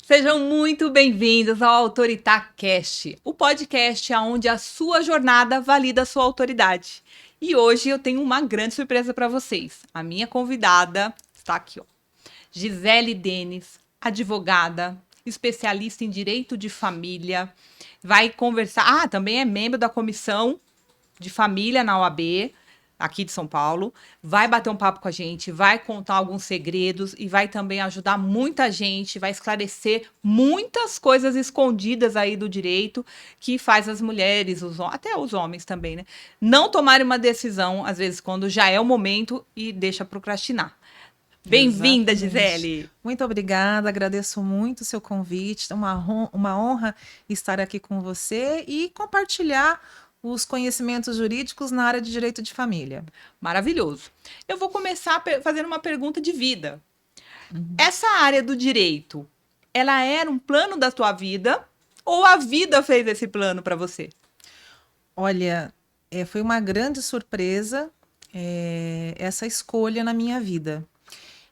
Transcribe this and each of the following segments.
Sejam muito bem-vindos ao AutoritáCast, o podcast onde a sua jornada valida a sua autoridade. E hoje eu tenho uma grande surpresa para vocês. A minha convidada está aqui, ó. Gisele Denis, advogada, especialista em direito de família, vai conversar. Também é membro da comissão de família na OAB, aqui de São Paulo, vai bater um papo com a gente, vai contar alguns segredos e vai também ajudar muita gente, vai esclarecer muitas coisas escondidas aí do direito que faz as mulheres, até os homens também, né? Não tomarem uma decisão, às vezes, quando já é o momento e deixa procrastinar. Bem-vinda, Exatamente. Gisele! Muito obrigada, agradeço muito o seu convite. É uma honra estar aqui com você e compartilhar os conhecimentos jurídicos na área de direito de família. Maravilhoso. Eu vou começar fazendo uma pergunta de vida. Essa área do direito, ela era um plano da tua vida ou a vida fez esse plano para você? Olha, foi uma grande surpresa, essa escolha na minha vida.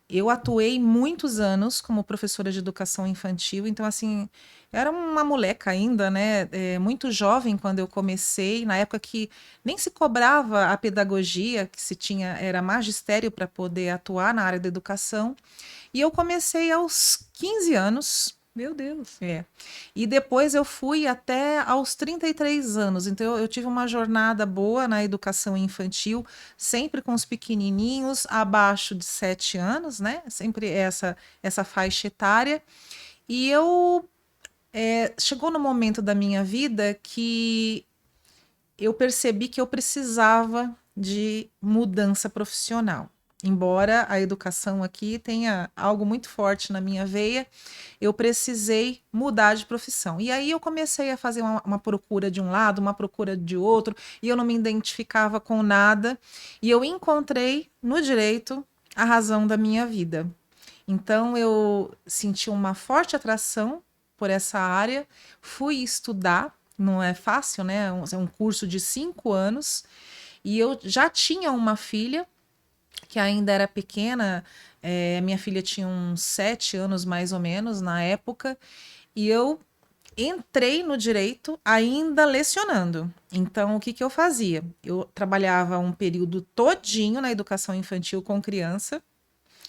Eu atuei muitos anos como professora de educação infantil, então, assim, era uma moleca ainda, né? Muito jovem quando eu comecei, na época que nem se cobrava a pedagogia, que se tinha, era magistério para poder atuar na área da educação. E eu comecei aos 15 anos. Meu Deus. E depois eu fui até aos 33 anos. Então eu tive uma jornada boa na educação infantil, sempre com os pequenininhos abaixo de 7 anos, né? Sempre essa faixa etária. E chegou no momento da minha vida que eu percebi que eu precisava de mudança profissional. Embora a educação aqui tenha algo muito forte na minha veia, eu precisei mudar de profissão. E aí eu comecei a fazer uma procura de um lado, uma procura de outro, e eu não me identificava com nada. E eu encontrei no direito a razão da minha vida. Então eu senti uma forte atração por essa área, fui estudar, não é fácil, né? É um curso de 5 anos, e eu já tinha uma filha que ainda era pequena, minha filha tinha uns 7 anos mais ou menos na época, e eu entrei no direito ainda lecionando. Então, o que eu fazia? Eu trabalhava um período todinho na educação infantil com criança,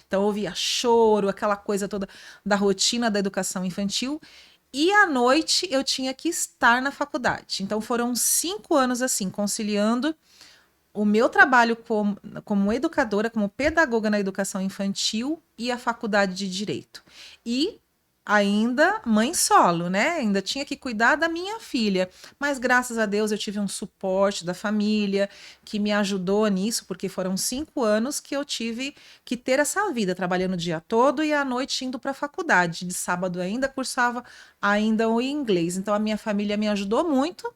então eu ouvia choro, aquela coisa toda da rotina da educação infantil, e à noite eu tinha que estar na faculdade. Então foram 5 anos assim, conciliando o meu trabalho como educadora, como pedagoga na educação infantil e a faculdade de direito. E ainda mãe solo, né? Ainda tinha que cuidar da minha filha. Mas graças a Deus eu tive um suporte da família que me ajudou nisso, porque foram 5 anos que eu tive que ter essa vida, trabalhando o dia todo e à noite indo para a faculdade. De sábado ainda cursava ainda o inglês. Então a minha família me ajudou muito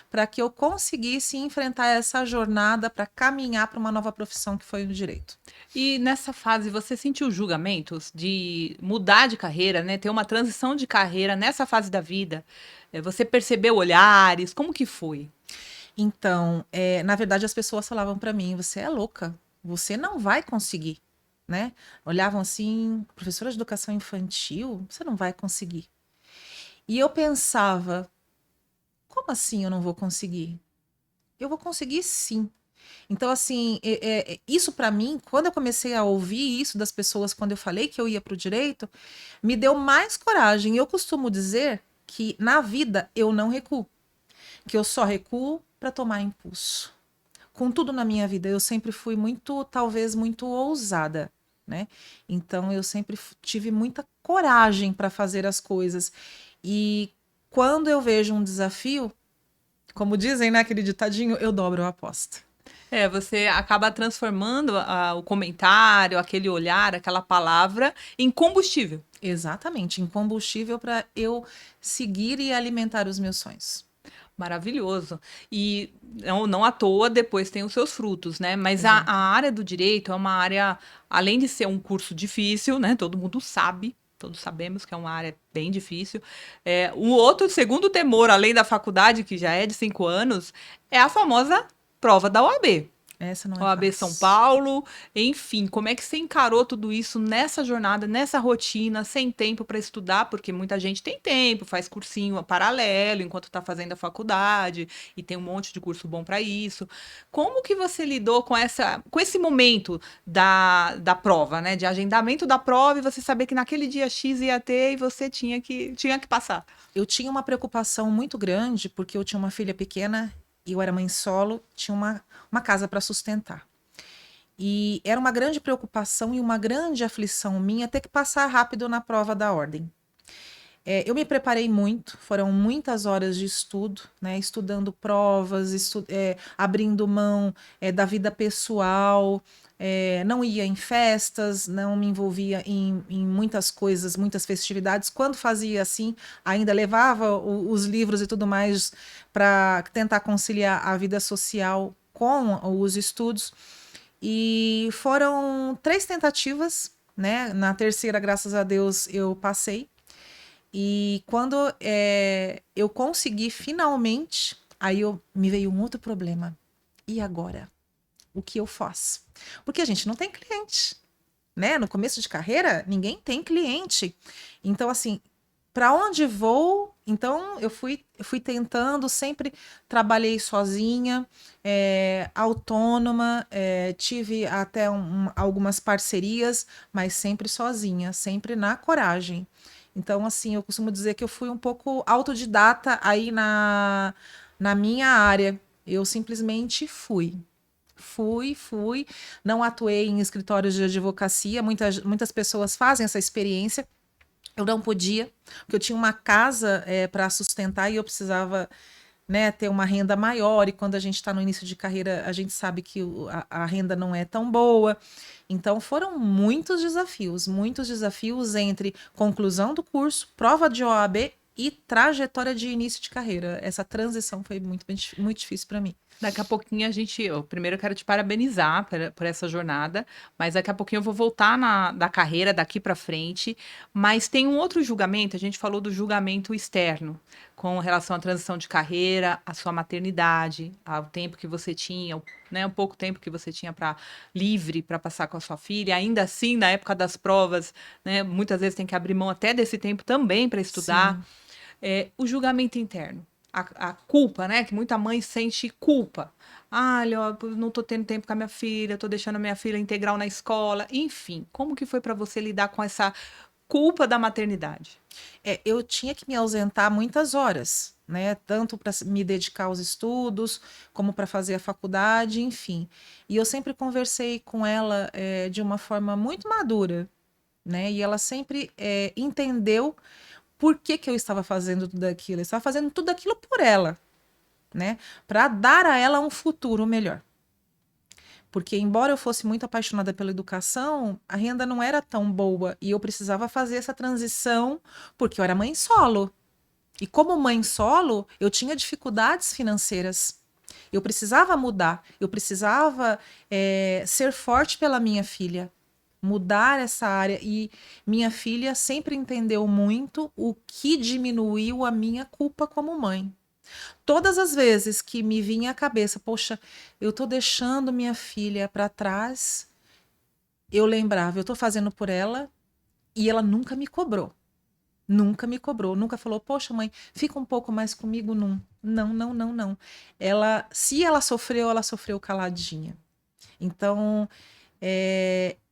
para que eu conseguisse enfrentar essa jornada para caminhar para uma nova profissão que foi o direito. E nessa fase você sentiu julgamentos de mudar de carreira, né? Ter uma transição de carreira nessa fase da vida? Você percebeu olhares? Como que foi? Então, na verdade, as pessoas falavam para mim: você é louca, você não vai conseguir, né? Olhavam assim, professora de educação infantil, você não vai conseguir. E eu pensava: como assim eu não vou conseguir? Eu vou conseguir sim. Então, assim, isso para mim, quando eu comecei a ouvir isso das pessoas, quando eu falei que eu ia para o direito, me deu mais coragem. Eu costumo dizer que na vida eu não recuo, que eu só recuo para tomar impulso. Com tudo na minha vida, eu sempre fui muito, talvez muito ousada, né? Então eu sempre tive muita coragem para fazer as coisas. E quando eu vejo um desafio, como dizem naquele ditadinho, eu dobro a aposta. Você acaba transformando o comentário, aquele olhar, aquela palavra em combustível. Exatamente, em combustível para eu seguir e alimentar os meus sonhos. Maravilhoso. E não à toa depois tem os seus frutos, né? Mas a Exato. área do direito é uma área, além de ser um curso difícil, né? Todo mundo sabe, todos sabemos que é uma área bem difícil. O outro, segundo temor, além da faculdade, que já é de 5 anos, é a famosa prova da OAB. Essa não é OAB São fácil. Paulo, enfim, como é que você encarou tudo isso nessa jornada, nessa rotina, sem tempo para estudar? Porque muita gente tem tempo, faz cursinho paralelo enquanto está fazendo a faculdade e tem um monte de curso bom para isso. Como que você lidou com esse momento da prova, né? De agendamento da prova e você saber que naquele dia X ia ter e você tinha que passar? Eu tinha uma preocupação muito grande, porque eu tinha uma filha pequena e eu era mãe solo, tinha uma casa para sustentar. E era uma grande preocupação e uma grande aflição minha ter que passar rápido na prova da ordem. Eu me preparei muito, foram muitas horas de estudo, né? Estudando provas, abrindo mão da vida pessoal, não ia em festas, não me envolvia em muitas coisas, muitas festividades. Quando fazia assim, ainda levava os livros e tudo mais para tentar conciliar a vida social com os estudos. E foram 3 tentativas, né? Na terceira, graças a Deus, eu passei. E quando eu consegui finalmente, aí me veio um outro problema. E agora? O que eu faço? Porque a gente não tem cliente, né? No começo de carreira, ninguém tem cliente. Então, assim, para onde vou? Então, eu fui tentando, sempre trabalhei sozinha, autônoma, tive até algumas parcerias, mas sempre sozinha, sempre na coragem. Então, assim, eu costumo dizer que eu fui um pouco autodidata aí na minha área. Eu simplesmente fui. Fui. Não atuei em escritórios de advocacia. Muitas pessoas fazem essa experiência. Eu não podia, porque eu tinha uma casa para sustentar e eu precisava, né, ter uma renda maior. E quando a gente está no início de carreira, a gente sabe que a renda não é tão boa. Então foram muitos desafios entre conclusão do curso, prova de OAB e trajetória de início de carreira. Essa transição foi muito difícil para mim. Daqui a pouquinho eu primeiro eu quero te parabenizar por essa jornada, mas daqui a pouquinho eu vou voltar da carreira daqui para frente. Mas tem um outro julgamento, a gente falou do julgamento externo, com relação à transição de carreira, à sua maternidade, ao tempo que você tinha, né, um pouco tempo que você tinha para livre para passar com a sua filha. Ainda assim, na época das provas, né, muitas vezes tem que abrir mão até desse tempo também para estudar. Sim. O julgamento interno, a culpa, né? Que muita mãe sente culpa. Ah, olha, eu não tô tendo tempo com a minha filha, tô deixando a minha filha integral na escola. Enfim, como que foi para você lidar com essa culpa da maternidade? Eu tinha que me ausentar muitas horas, né? Tanto para me dedicar aos estudos, como para fazer a faculdade, enfim. E eu sempre conversei com ela de uma forma muito madura, né? E ela sempre entendeu por que que eu estava fazendo tudo aquilo. Eu estava fazendo tudo aquilo por ela, né? Para dar a ela um futuro melhor. Porque, embora eu fosse muito apaixonada pela educação, a renda não era tão boa e eu precisava fazer essa transição porque eu era mãe solo. E como mãe solo, eu tinha dificuldades financeiras. Eu precisava mudar, eu precisava ser forte pela minha filha, mudar essa área. E minha filha sempre entendeu muito o que diminuiu a minha culpa como mãe. Todas as vezes que me vinha à cabeça, poxa, eu tô deixando minha filha para trás, eu lembrava, eu tô fazendo por ela e ela nunca me cobrou. Nunca me cobrou, nunca falou, poxa, mãe, fica um pouco mais comigo, não. Não, não, não, não. Se ela sofreu caladinha. Então,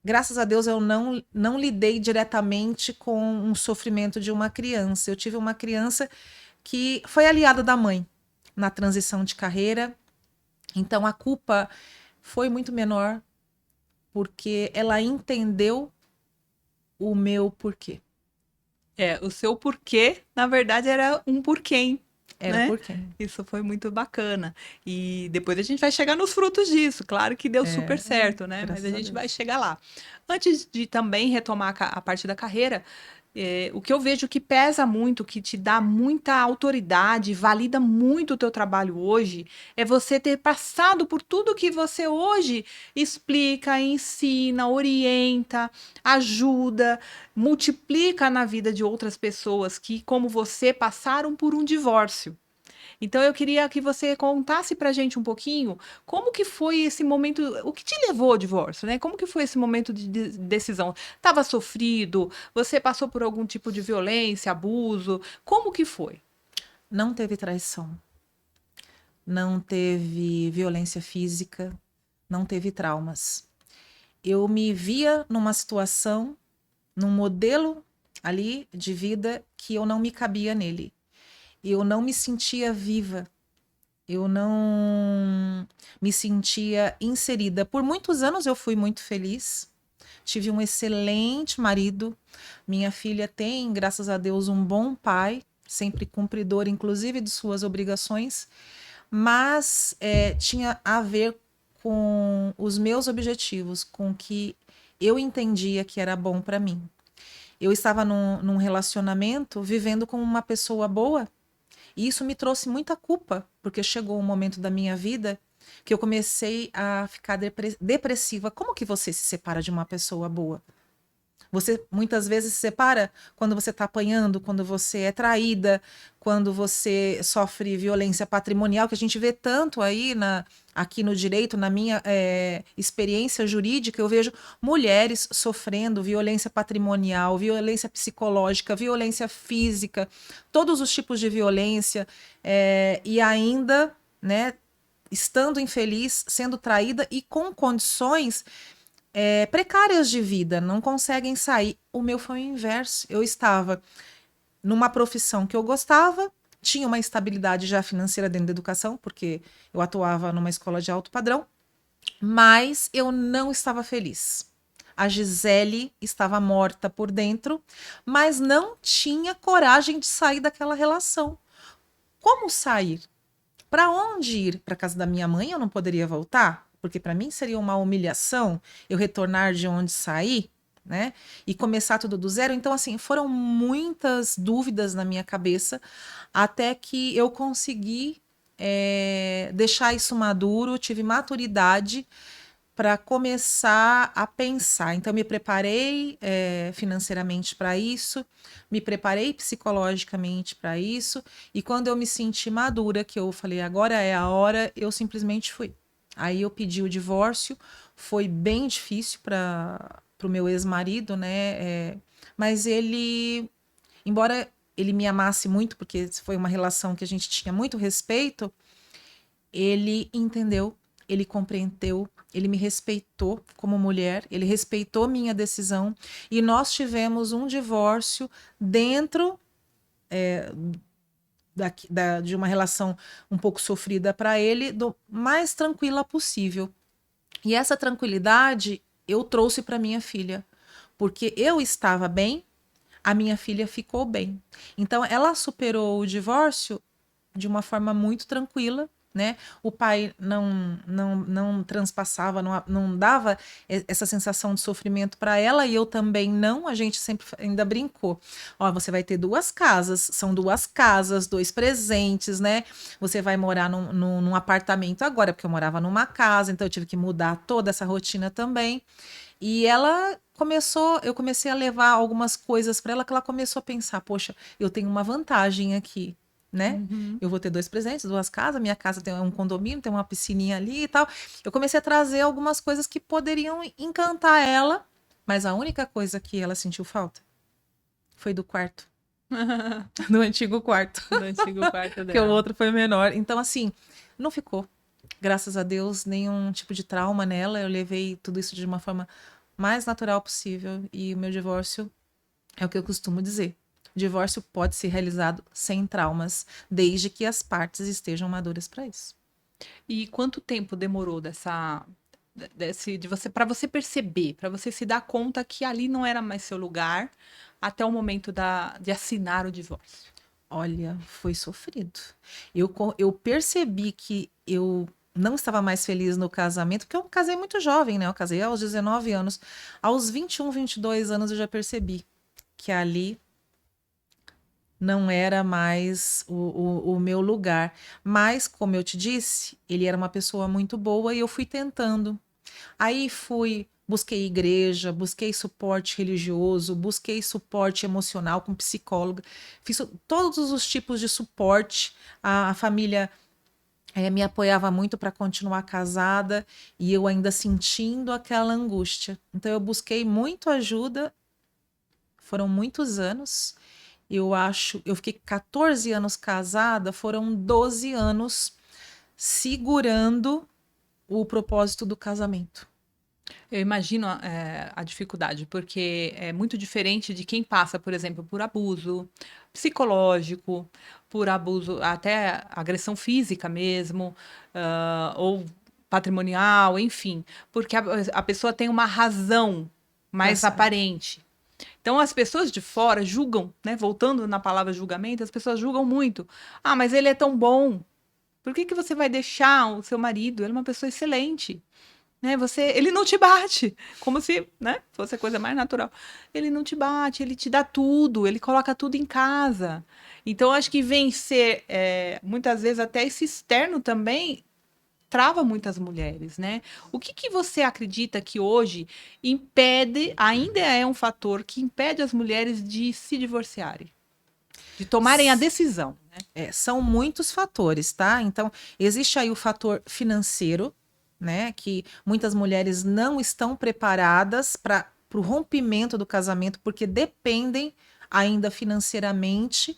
graças a Deus, eu não lidei diretamente com um sofrimento de uma criança. Eu tive uma criança que foi aliada da mãe na transição de carreira. Então, a culpa foi muito menor, porque ela entendeu o meu porquê. O seu porquê, na verdade, era um porquê, Era né? porquê. Isso foi muito bacana. E depois a gente vai chegar nos frutos disso. Claro que deu super certo, né? Mas a Graças a gente vai Deus. chegar lá. Antes de também retomar a parte da carreira, o que eu vejo que pesa muito, que te dá muita autoridade, valida muito o teu trabalho hoje, é você ter passado por tudo que você hoje explica, ensina, orienta, ajuda, multiplica na vida de outras pessoas que, como você, passaram por um divórcio. Então eu queria que você contasse pra gente um pouquinho como que foi esse momento, o que te levou ao divórcio, né? Como que foi esse momento de decisão? Tava sofrido? Você passou por algum tipo de violência, abuso? Como que foi? Não teve traição, não teve violência física, não teve traumas. Eu me via numa situação, num modelo ali de vida que eu não me cabia nele. Eu não me sentia viva. Eu não me sentia inserida. Por muitos anos eu fui muito feliz. Tive um excelente marido. Minha filha tem, graças a Deus, um bom pai, sempre cumpridor, inclusive de suas obrigações, mas tinha a ver com os meus objetivos, com o que eu entendia que era bom para mim. Eu estava num relacionamento vivendo com uma pessoa boa, e isso me trouxe muita culpa, porque chegou um momento da minha vida que eu comecei a ficar depressiva. Como que você se separa de uma pessoa boa? Você muitas vezes se separa quando você está apanhando, quando você é traída, quando você sofre violência patrimonial, que a gente vê tanto aí aqui no direito, na minha experiência jurídica, eu vejo mulheres sofrendo violência patrimonial, violência psicológica, violência física, todos os tipos de violência, e ainda, né, estando infeliz, sendo traída e com condições precárias de vida, não conseguem sair. O meu foi o inverso. Eu estava numa profissão que eu gostava, tinha uma estabilidade já financeira dentro da educação, porque eu atuava numa escola de alto padrão, mas eu não estava feliz. A Gisele estava morta por dentro, mas não tinha coragem de sair daquela relação. Como sair? Para onde ir? Para casa da minha mãe eu não poderia voltar, porque para mim seria uma humilhação eu retornar de onde saí, né? E começar tudo do zero. Então, assim, foram muitas dúvidas na minha cabeça até que eu consegui deixar isso maduro, tive maturidade para começar a pensar. Então, me preparei financeiramente para isso, me preparei psicologicamente para isso, e quando eu me senti madura, que eu falei, agora é a hora, eu simplesmente fui. Aí eu pedi o divórcio, foi bem difícil para o meu ex-marido, né? Mas ele, embora ele me amasse muito, porque foi uma relação que a gente tinha muito respeito, ele entendeu, ele compreendeu, ele me respeitou como mulher, ele respeitou minha decisão e nós tivemos um divórcio dentro de uma relação um pouco sofrida para ele, do mais tranquila possível. E essa tranquilidade eu trouxe para minha filha, porque eu estava bem, a minha filha ficou bem. Então ela superou o divórcio de uma forma muito tranquila, né? O pai não transpassava, não dava essa sensação de sofrimento para ela e eu também não. A gente sempre ainda brincou. Ó, você vai ter duas casas, são duas casas, dois presentes, né? Você vai morar num apartamento agora, porque eu morava numa casa, então eu tive que mudar toda essa rotina também. E ela eu comecei a levar algumas coisas para ela que ela começou a pensar, poxa, eu tenho uma vantagem aqui, né? Uhum. Eu vou ter dois presentes, duas casas, minha casa tem um condomínio, tem uma piscininha ali e tal. Eu comecei a trazer algumas coisas que poderiam encantar ela, mas a única coisa que ela sentiu falta foi do quarto, do antigo quarto, Do antigo quarto que o dela. outro foi menor. Então, assim, não ficou, graças a Deus, nenhum tipo de trauma nela. Eu levei tudo isso de uma forma mais natural possível e o meu divórcio é o que eu costumo dizer. Divórcio pode ser realizado sem traumas, desde que as partes estejam maduras para isso. E quanto tempo demorou de você para você perceber, para você se dar conta que ali não era mais seu lugar, até o momento de assinar o divórcio? Olha, foi sofrido. Eu percebi que eu não estava mais feliz no casamento, porque eu casei muito jovem, né? Eu casei aos 19 anos. Aos 21, 22 anos eu já percebi que ali não era mais o meu lugar. Mas, como eu te disse, ele era uma pessoa muito boa e eu fui tentando. Aí fui busquei igreja, busquei suporte religioso, busquei suporte emocional com psicóloga, fiz todos os tipos de suporte. A família me apoiava muito para continuar casada e eu ainda sentindo aquela angústia. Então eu busquei muito ajuda, foram muitos anos. Eu fiquei 14 anos casada, foram 12 anos segurando o propósito do casamento. Eu imagino a dificuldade, porque é muito diferente de quem passa, por exemplo, por abuso psicológico, por abuso, até agressão física mesmo, ou patrimonial, enfim, porque a pessoa tem uma razão mais aparente. Então, as pessoas de fora julgam, né? Voltando na palavra julgamento, as pessoas julgam muito. Ah, mas ele é tão bom. Por que que você vai deixar o seu marido? Ele é uma pessoa excelente. Né? Ele não te bate, como se, né, fosse a coisa mais natural. Ele não te bate, ele te dá tudo, ele coloca tudo em casa. Então, acho que vencer, muitas vezes, até esse externo também trava muitas mulheres, né? O que que você acredita que hoje impede, ainda é um fator que impede as mulheres de se divorciarem, de tomarem a decisão, né? São muitos fatores, tá? Então, existe aí o fator financeiro, né? Que muitas mulheres não estão preparadas para o rompimento do casamento, porque dependem ainda financeiramente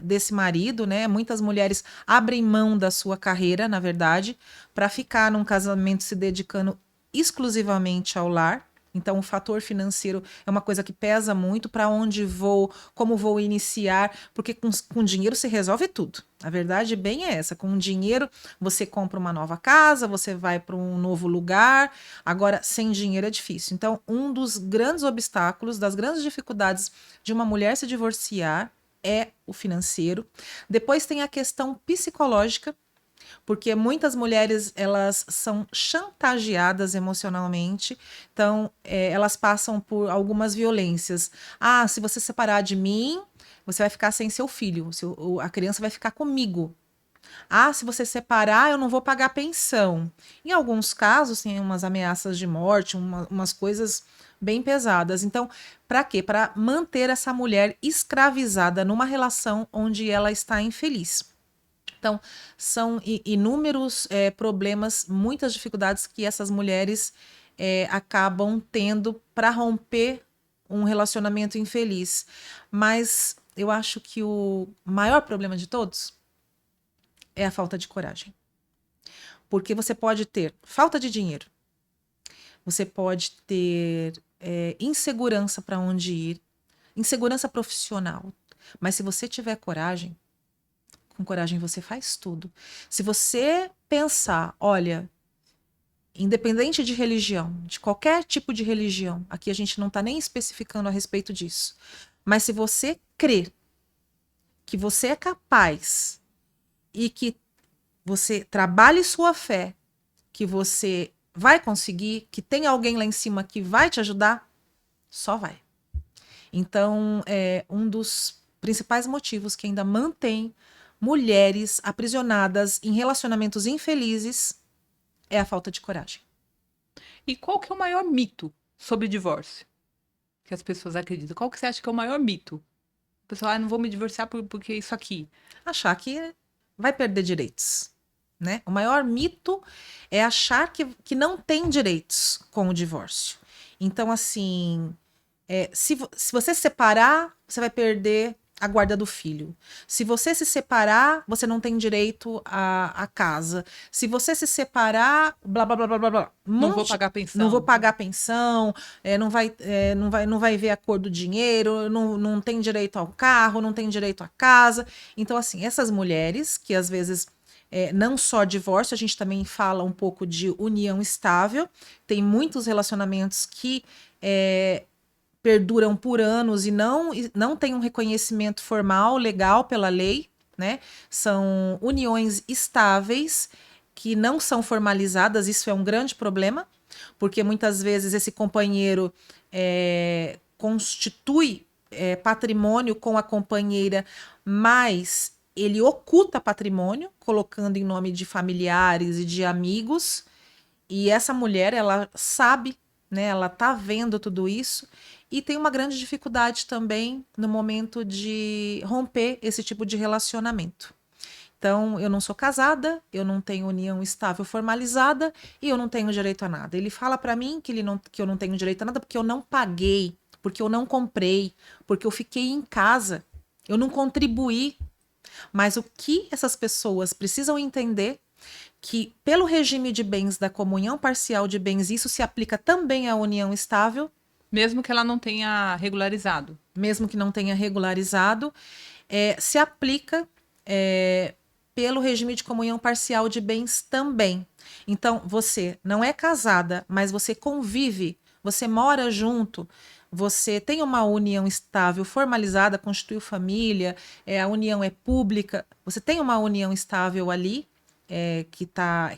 desse marido, né? Muitas mulheres abrem mão da sua carreira, na verdade, para ficar num casamento se dedicando exclusivamente ao lar. Então, o fator financeiro é uma coisa que pesa muito. Para onde vou, como vou iniciar, porque com dinheiro se resolve tudo. A verdade bem é essa: com dinheiro você compra uma nova casa, você vai para um novo lugar. Agora, sem dinheiro é difícil. Então, um dos grandes obstáculos, das grandes dificuldades de uma mulher se divorciar é o financeiro. Depois tem a questão psicológica, porque muitas mulheres elas são chantageadas emocionalmente, então elas passam por algumas violências. Ah, se você separar de mim, você vai ficar sem seu filho, a criança vai ficar comigo. Ah, se você separar, eu não vou pagar pensão. Em alguns casos, tem umas ameaças de morte, umas coisas bem pesadas. Então, para quê? Para manter essa mulher escravizada numa relação onde ela está infeliz. Então, são inúmeros problemas, muitas dificuldades que essas mulheres acabam tendo para romper um relacionamento infeliz. Mas eu acho que o maior problema de todos é a falta de coragem. Porque você pode ter falta de dinheiro, você pode ter insegurança para onde ir, insegurança profissional. Mas se você tiver coragem, com coragem você faz tudo. Se você pensar, olha, independente de religião, de qualquer tipo de religião, aqui a gente não está nem especificando a respeito disso, mas se você crer que você é capaz e que você trabalhe sua fé, que você vai conseguir, que tem alguém lá em cima que vai te ajudar, só vai. Então, um dos principais motivos que ainda mantém mulheres aprisionadas em relacionamentos infelizes é a falta de coragem. E qual que é o maior mito sobre divórcio que as pessoas acreditam? Qual que você acha que é o maior mito? O pessoal, não vou me divorciar porque isso aqui. Achar que vai perder direitos, né? O maior mito é achar que não tem direitos com o divórcio. Então, assim, se você se separar, você vai perder a guarda do filho. Se você se separar, você não tem direito à casa. Se você se separar, blá, blá, blá, blá, blá, blá. Não vou pagar pensão. Não vou pagar pensão, não vai ver a cor do dinheiro, não tem direito ao carro, não tem direito à casa. Então, assim, essas mulheres que às vezes não só divórcio, a gente também fala um pouco de união estável. Tem muitos relacionamentos que perduram por anos e não tem um reconhecimento formal, legal pela lei, né? São uniões estáveis que não são formalizadas, isso é um grande problema, porque muitas vezes esse companheiro constitui patrimônio com a companheira, mas ele oculta patrimônio, colocando em nome de familiares e de amigos, E essa mulher, ela sabe, né? Ela tá vendo tudo isso e tem uma grande dificuldade também no momento de romper esse tipo de relacionamento. Então, eu não sou casada, eu não tenho união estável formalizada e eu não tenho direito a nada. Ele fala para mim que eu não tenho direito a nada porque eu não paguei, porque eu não comprei, porque eu fiquei em casa, eu não contribuí. Mas o que essas pessoas precisam entender que pelo regime de bens da comunhão parcial de bens, isso se aplica também à união estável, Mesmo que ela não tenha regularizado. mesmo que não tenha regularizado, se aplica é, pelo regime de comunhão parcial de bens também. Então, você não é casada, mas você convive, você mora junto, você tem uma união estável, formalizada, constituiu família, a união é pública, você tem uma união estável ali, que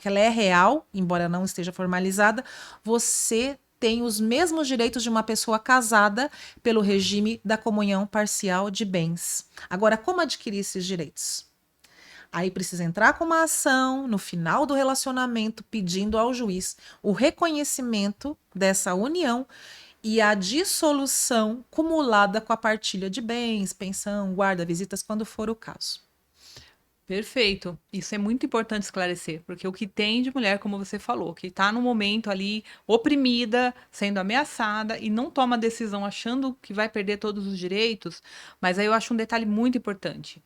ela é real, embora não esteja formalizada, você tem os mesmos direitos de uma pessoa casada pelo regime da comunhão parcial de bens. Agora, como adquirir esses direitos? Aí precisa entrar com uma ação no final do relacionamento, pedindo ao juiz o reconhecimento dessa união e a dissolução cumulada com a partilha de bens, pensão, guarda, visitas, quando for o caso. Perfeito. Isso é muito importante esclarecer, porque o que tem de mulher, como você falou, que está no momento ali oprimida, sendo ameaçada e não toma decisão achando que vai perder todos os direitos, mas aí eu acho um detalhe muito importante,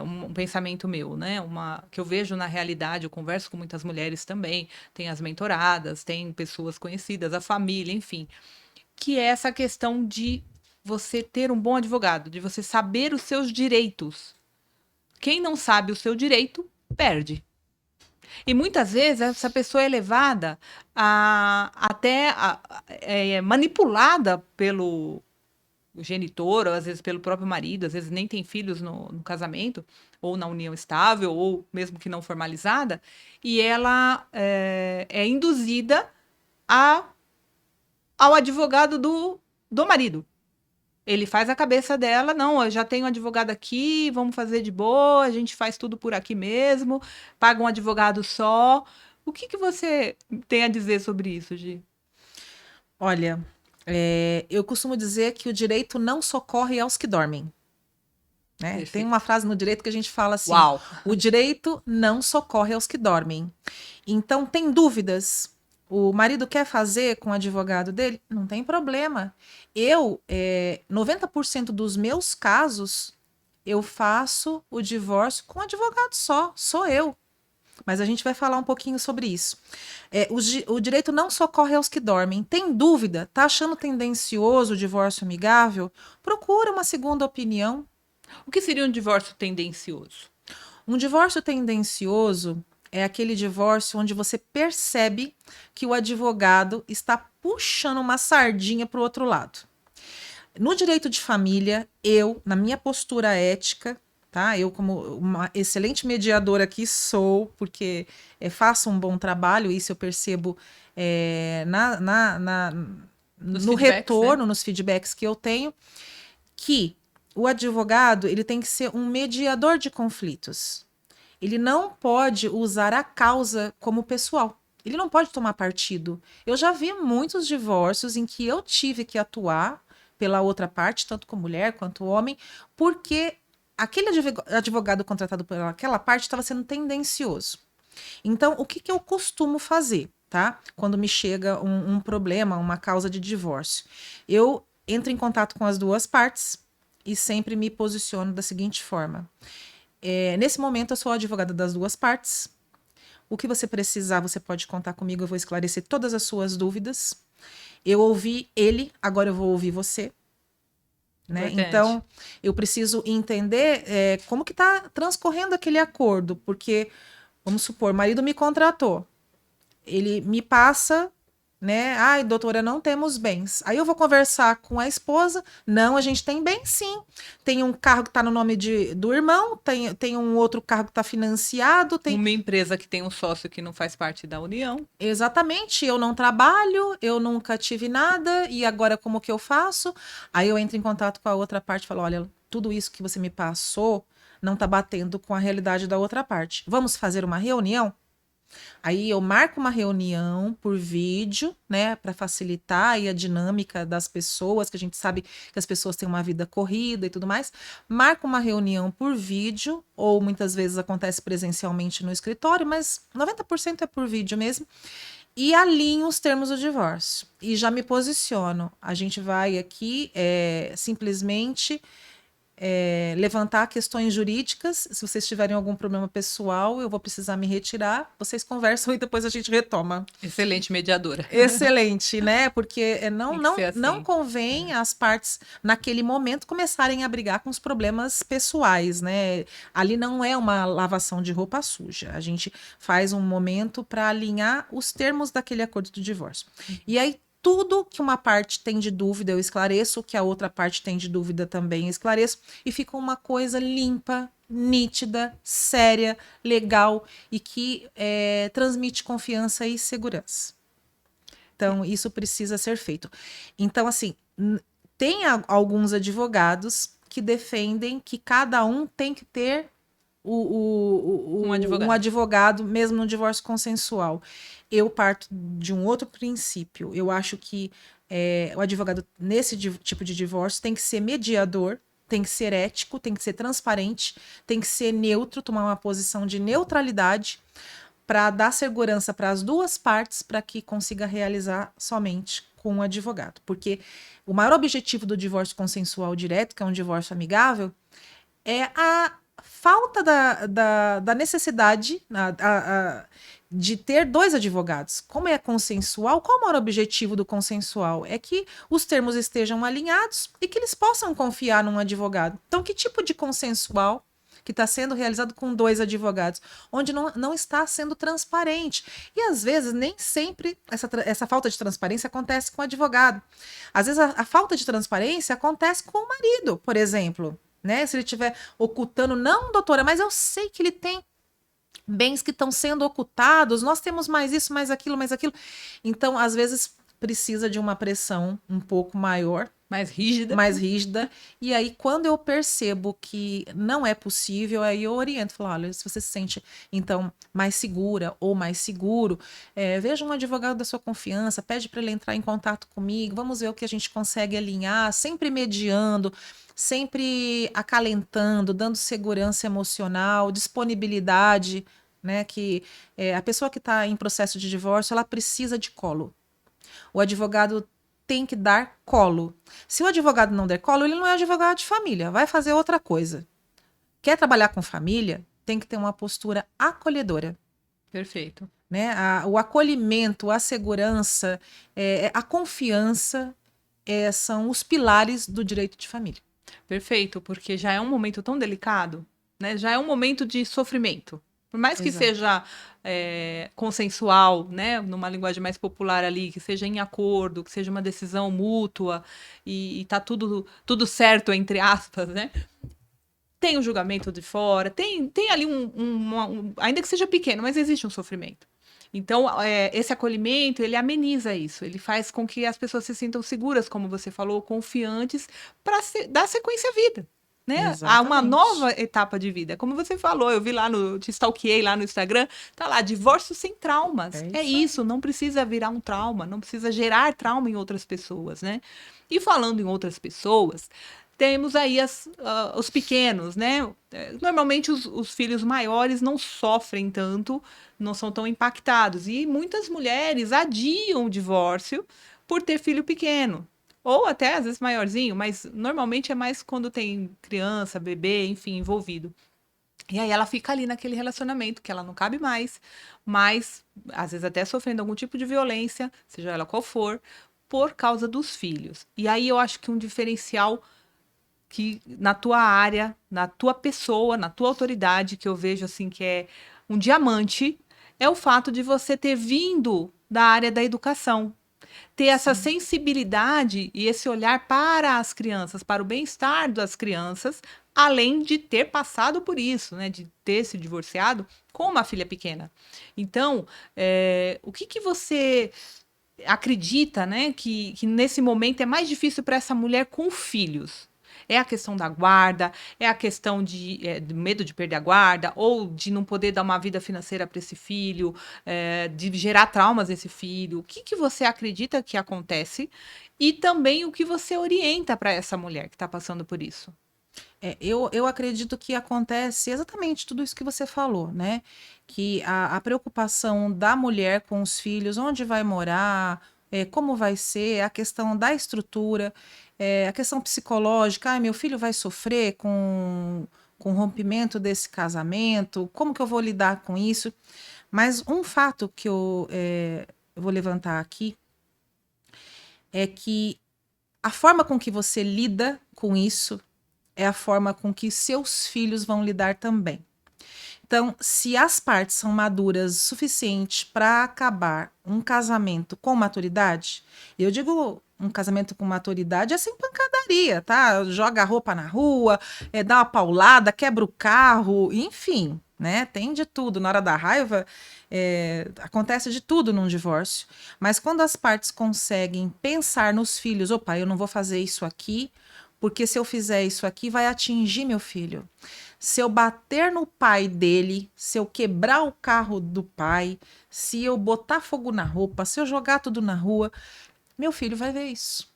um pensamento meu, né? Que eu vejo na realidade, eu converso com muitas mulheres também, tem as mentoradas, tem pessoas conhecidas, a família, enfim, que é essa questão de você ter um bom advogado, de você saber os seus direitos. Quem não sabe o seu direito, perde. E muitas vezes essa pessoa é levada manipulada pelo genitor, ou às vezes pelo próprio marido, às vezes nem tem filhos no casamento, ou na união estável, ou mesmo que não formalizada, e ela é induzida a, ao advogado do marido. Ele faz a cabeça dela, não, eu já tenho um advogado aqui, vamos fazer de boa, a gente faz tudo por aqui mesmo, paga um advogado só. O que que você tem a dizer sobre isso, Gi? Olha, eu costumo dizer que o direito não socorre aos que dormem. Né? Tem Perfeito. uma frase no direito que a gente fala assim: Uau! o direito não socorre aos que dormem. Então, tem dúvidas? O marido quer fazer com o advogado dele? Não tem problema. 90% dos meus casos, eu faço o divórcio com advogado só, sou eu. Mas a gente vai falar um pouquinho sobre isso. O direito não socorre aos que dormem. Tem dúvida? Tá achando tendencioso o divórcio amigável? Procura uma segunda opinião. O que seria um divórcio tendencioso? Um divórcio tendencioso é aquele divórcio onde você percebe que o advogado está puxando uma sardinha para o outro lado. No direito de família, na minha postura ética, tá? Eu, como uma excelente mediadora aqui, sou, porque faço um bom trabalho, isso eu percebo no retorno, né? Nos feedbacks que eu tenho, que o advogado ele tem que ser um mediador de conflitos. Ele não pode usar a causa como pessoal. Ele não pode tomar partido. Eu já vi muitos divórcios em que eu tive que atuar pela outra parte, tanto com mulher quanto homem, porque aquele advogado contratado por aquela parte estava sendo tendencioso. Então, o que eu costumo fazer, tá? Quando me chega um problema, uma causa de divórcio, eu entro em contato com as duas partes e sempre me posiciono da seguinte forma: nesse momento, eu sou a advogada das duas partes. O que você precisar, você pode contar comigo, eu vou esclarecer todas as suas dúvidas. Eu ouvi ele, agora eu vou ouvir você. Né? Então, eu preciso entender como que está transcorrendo aquele acordo, porque, vamos supor, o marido me contratou, ele me passa, né? Ai, doutora, não temos bens. Aí eu vou conversar com a esposa. Não, a gente tem bens sim. Tem um carro que está no nome do irmão, tem um outro carro que está financiado. Tem uma empresa que tem um sócio que não faz parte da união. Exatamente, eu não trabalho, eu nunca tive nada, e agora como que eu faço? Aí eu entro em contato com a outra parte e falo: olha, tudo isso que você me passou não está batendo com a realidade da outra parte. Vamos fazer uma reunião? Aí eu marco uma reunião por vídeo, né, para facilitar aí a dinâmica das pessoas, que a gente sabe que as pessoas têm uma vida corrida e tudo mais. Marco uma reunião por vídeo, ou muitas vezes acontece presencialmente no escritório, mas 90% é por vídeo mesmo. E alinho os termos do divórcio. E já me posiciono. A gente vai aqui simplesmente levantar questões jurídicas. Se vocês tiverem algum problema pessoal, eu vou precisar me retirar. Vocês conversam e depois a gente retoma. Excelente mediadora. Excelente, né? Porque Tem que ser assim. não convém as partes, naquele momento, começarem a brigar com os problemas pessoais, né? Ali não é uma lavação de roupa suja. A gente faz um momento para alinhar os termos daquele acordo do divórcio. E aí, tudo que uma parte tem de dúvida, eu esclareço, o que a outra parte tem de dúvida também eu esclareço, e fica uma coisa limpa, nítida, séria, legal e que transmite confiança e segurança. Então, isso precisa ser feito. Então, assim, tem alguns advogados que defendem que cada um tem que ter um advogado, mesmo no divórcio consensual. Eu parto de um outro princípio. Eu acho que o advogado, nesse tipo de divórcio, tem que ser mediador, tem que ser ético, tem que ser transparente, tem que ser neutro, tomar uma posição de neutralidade para dar segurança para as duas partes, para que consiga realizar somente com o advogado. Porque o maior objetivo do divórcio consensual direto, que é um divórcio amigável, é a falta da necessidade de ter dois advogados. Como é consensual, qual é o maior objetivo do consensual? É que os termos estejam alinhados e que eles possam confiar num advogado. Então, que tipo de consensual que está sendo realizado com dois advogados, onde não está sendo transparente? E às vezes, nem sempre essa falta de transparência acontece com o advogado. Às vezes, a falta de transparência acontece com o marido, por exemplo. Né? Se ele estiver ocultando, não, doutora, mas eu sei que ele tem bens que estão sendo ocultados, nós temos mais isso, mais aquilo, mais aquilo. Então, às vezes, precisa de uma pressão um pouco maior. Mais rígida. Mais rígida. E aí, quando eu percebo que não é possível, aí eu oriento, falo, olha, se você se sente, então, mais segura ou mais seguro, veja um advogado da sua confiança, pede para ele entrar em contato comigo, vamos ver o que a gente consegue alinhar, sempre mediando, sempre acalentando, dando segurança emocional, disponibilidade, né? Que a pessoa que está em processo de divórcio, ela precisa de colo. O advogado tem que dar colo. Se o advogado não der colo, ele não é advogado de família, vai fazer outra coisa. Quer trabalhar com família, tem que ter uma postura acolhedora. Perfeito. Né? O acolhimento, a segurança, a confiança são os pilares do direito de família. Perfeito, porque já é um momento tão delicado, né? Já é um momento de sofrimento. Por mais que seja consensual, né? Numa linguagem mais popular ali, que seja em acordo, que seja uma decisão mútua e tá tudo certo, entre aspas, né? Tem um julgamento de fora, tem ali ainda que seja pequeno, mas existe um sofrimento. Então, esse acolhimento, ele ameniza isso, ele faz com que as pessoas se sintam seguras, como você falou, confiantes, para dar sequência à vida. Né? Há uma nova etapa de vida. Como você falou, eu vi lá te stalkeei lá no Instagram, tá lá, divórcio sem traumas. É isso, não precisa virar um trauma, não precisa gerar trauma em outras pessoas, né? E falando em outras pessoas, temos aí os pequenos, né? Normalmente os filhos maiores não sofrem tanto, não são tão impactados. E muitas mulheres adiam o divórcio por ter filho pequeno. Ou até, às vezes, maiorzinho, mas normalmente é mais quando tem criança, bebê, enfim, envolvido. E aí ela fica ali naquele relacionamento que ela não cabe mais, mas às vezes até sofrendo algum tipo de violência, seja ela qual for, por causa dos filhos. E aí eu acho que um diferencial que na tua área, na tua pessoa, na tua autoridade, que eu vejo assim que é um diamante, é o fato de você ter vindo da área da educação. Ter essa sensibilidade e esse olhar para as crianças, para o bem-estar das crianças, além de ter passado por isso, né? De ter se divorciado com uma filha pequena. Então, o que você acredita, né? Que nesse momento é mais difícil para essa mulher com filhos? É a questão da guarda, é a questão do medo de perder a guarda, ou de não poder dar uma vida financeira para esse filho, de gerar traumas nesse filho. O que que você acredita que acontece? E também o que você orienta para essa mulher que está passando por isso? Eu acredito que acontece exatamente tudo isso que você falou, né? Que a preocupação da mulher com os filhos, onde vai morar, como vai ser, a questão da estrutura, a questão psicológica, meu filho vai sofrer com o rompimento desse casamento, como que eu vou lidar com isso? Mas um fato que eu vou levantar aqui é que a forma com que você lida com isso é a forma com que seus filhos vão lidar também. Então, se as partes são maduras o suficiente para acabar um casamento com maturidade, eu digo um casamento com maturidade é sem pancadaria, tá? Joga a roupa na rua, dá uma paulada, quebra o carro, enfim, né? Tem de tudo. Na hora da raiva, acontece de tudo num divórcio. Mas quando as partes conseguem pensar nos filhos, opa, eu não vou fazer isso aqui, porque se eu fizer isso aqui, vai atingir meu filho. Se eu bater no pai dele, se eu quebrar o carro do pai, se eu botar fogo na roupa, se eu jogar tudo na rua, meu filho vai ver isso.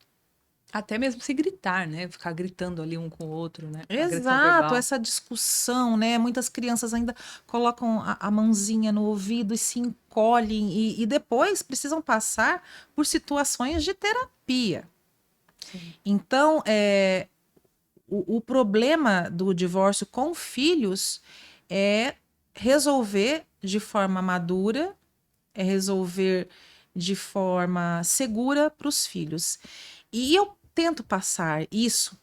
Até mesmo se gritar, né? Ficar gritando ali um com o outro, né? Agressão Exato, verbal. essa discussão, né? Muitas crianças ainda colocam a mãozinha no ouvido e se encolhem e depois precisam passar por situações de terapia. Sim. Então, o problema do divórcio com filhos é resolver de forma madura, é resolver de forma segura para os filhos. E eu tento passar isso,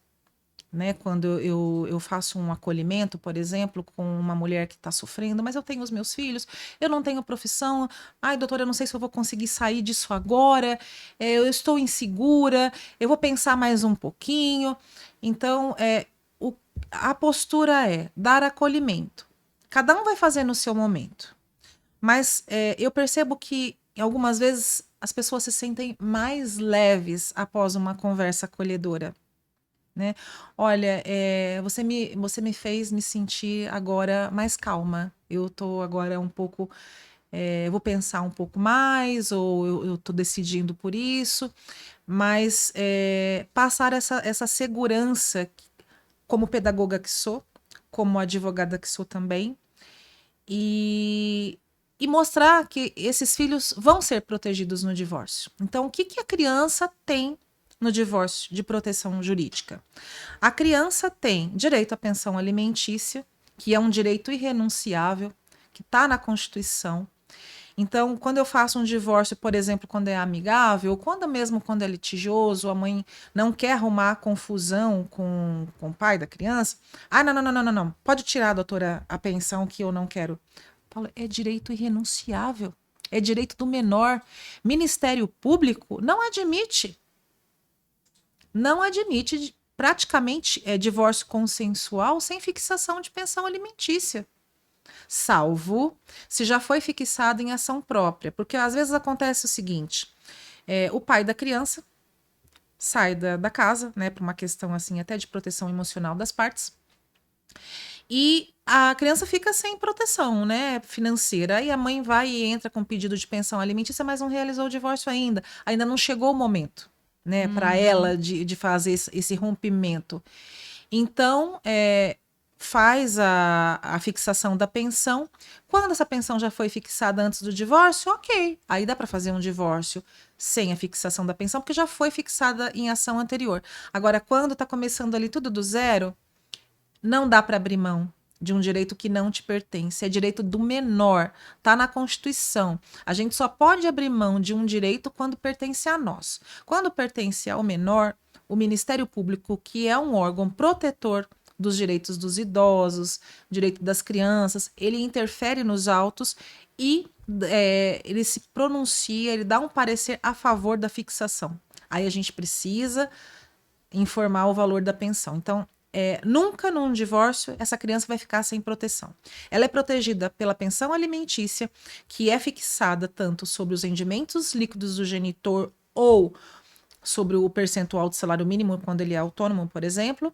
né, quando eu faço um acolhimento, por exemplo, com uma mulher que está sofrendo, mas eu tenho os meus filhos, eu não tenho profissão, ai, doutora, eu não sei se eu vou conseguir sair disso agora, eu estou insegura, eu vou pensar mais um pouquinho. Então, o, a postura é dar acolhimento. Cada um vai fazer no seu momento, mas eu percebo que algumas vezes as pessoas se sentem mais leves após uma conversa acolhedora, né? Olha, você me fez me sentir agora mais calma. Eu tô agora um pouco, eu vou pensar um pouco mais, ou eu tô decidindo por isso, mas passar essa segurança, como pedagoga que sou, como advogada que sou também, e, e mostrar que esses filhos vão ser protegidos no divórcio. Então, o que que a criança tem no divórcio de proteção jurídica? A criança tem direito à pensão alimentícia, que é um direito irrenunciável, que está na Constituição. Então, quando eu faço um divórcio, por exemplo, quando é amigável, ou quando é litigioso, a mãe não quer arrumar confusão com o pai da criança, não, não, não, não, não, não. Pode tirar, doutora, a pensão que eu não quero. Paulo, é direito irrenunciável. É direito do menor. Ministério Público não admite praticamente divórcio consensual sem fixação de pensão alimentícia. Salvo se já foi fixado em ação própria. Porque às vezes acontece o seguinte: o pai da criança sai da casa, né, por uma questão assim até de proteção emocional das partes, e a criança fica sem proteção, né, financeira. Aí a mãe vai e entra com pedido de pensão alimentícia, mas não realizou o divórcio ainda não chegou o momento, né, para Uhum. ela de fazer esse rompimento. Então, faz a fixação da pensão. Quando essa pensão já foi fixada antes do divórcio, ok. Aí dá para fazer um divórcio sem a fixação da pensão, porque já foi fixada em ação anterior. Agora, quando está começando ali tudo do zero, não dá para abrir mão de um direito que não te pertence. É direito do menor, está na Constituição. A gente só pode abrir mão de um direito quando pertence a nós. Quando pertence ao menor, o Ministério Público, que é um órgão protetor dos direitos dos idosos, direito das crianças, ele interfere nos autos e ele se pronuncia, ele dá um parecer a favor da fixação. Aí a gente precisa informar o valor da pensão. Então, nunca num divórcio essa criança vai ficar sem proteção. Ela é protegida pela pensão alimentícia, que é fixada tanto sobre os rendimentos líquidos do genitor ou sobre o percentual de salário mínimo quando ele é autônomo, por exemplo.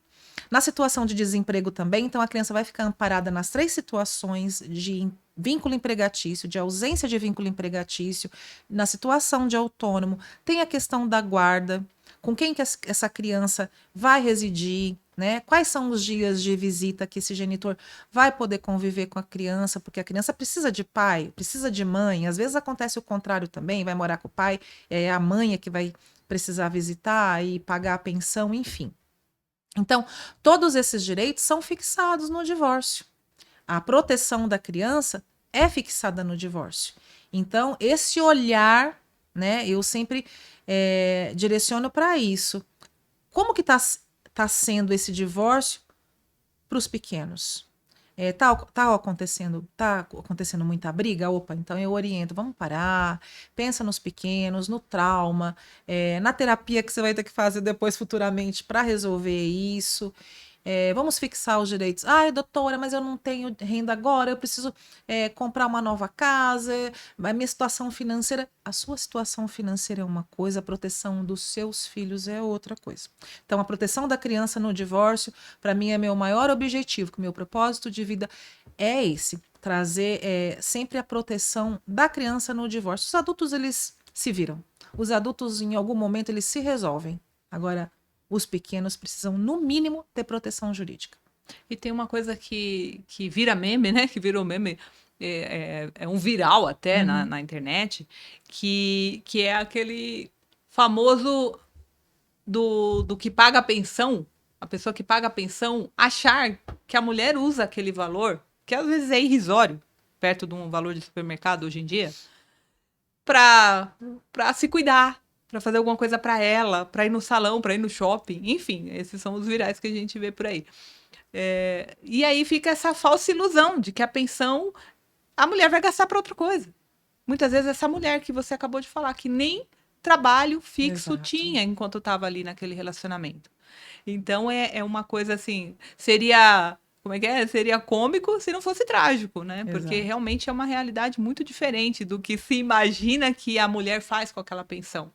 Na situação de desemprego também, então a criança vai ficar amparada nas 3 situações de vínculo empregatício, de ausência de vínculo empregatício, na situação de autônomo. Tem a questão da guarda, com quem que essa criança vai residir, né? Quais são os dias de visita que esse genitor vai poder conviver com a criança, porque a criança precisa de pai, precisa de mãe. Às vezes acontece o contrário também, vai morar com o pai, é a mãe que vai precisar visitar e pagar a pensão, enfim. Então, todos esses direitos são fixados no divórcio. A proteção da criança é fixada no divórcio. Então, esse olhar, né, eu sempre direciono para isso. Como que tá sendo esse divórcio para os pequenos? Tá acontecendo muita briga? Opa, então eu oriento, vamos parar, pensa nos pequenos, no trauma, na terapia que você vai ter que fazer depois futuramente para resolver isso. Vamos fixar os direitos. Ai, doutora, mas eu não tenho renda agora, eu preciso comprar uma nova casa, a minha situação financeira. A sua situação financeira é uma coisa, a proteção dos seus filhos é outra coisa. Então, a proteção da criança no divórcio, para mim, é meu maior objetivo, que o meu propósito de vida é esse, trazer sempre a proteção da criança no divórcio. Os adultos, eles se viram. Os adultos, em algum momento, eles se resolvem. Agora, os pequenos precisam, no mínimo, ter proteção jurídica. E tem uma coisa que vira meme, né? Que virou meme, é um viral até na internet, que é aquele famoso do que paga a pensão, a pessoa que paga a pensão, achar que a mulher usa aquele valor, que às vezes é irrisório, perto de um valor de supermercado hoje em dia, para se cuidar, para fazer alguma coisa para ela, para ir no salão, para ir no shopping, enfim, esses são os virais que a gente vê por aí. E aí fica essa falsa ilusão de que a pensão a mulher vai gastar para outra coisa. Muitas vezes essa mulher que você acabou de falar, que nem trabalho fixo tinha enquanto estava ali naquele relacionamento. Então é uma coisa assim, seria... Como é que é? Seria cômico se não fosse trágico, né? Porque realmente é uma realidade muito diferente do que se imagina que a mulher faz com aquela pensão.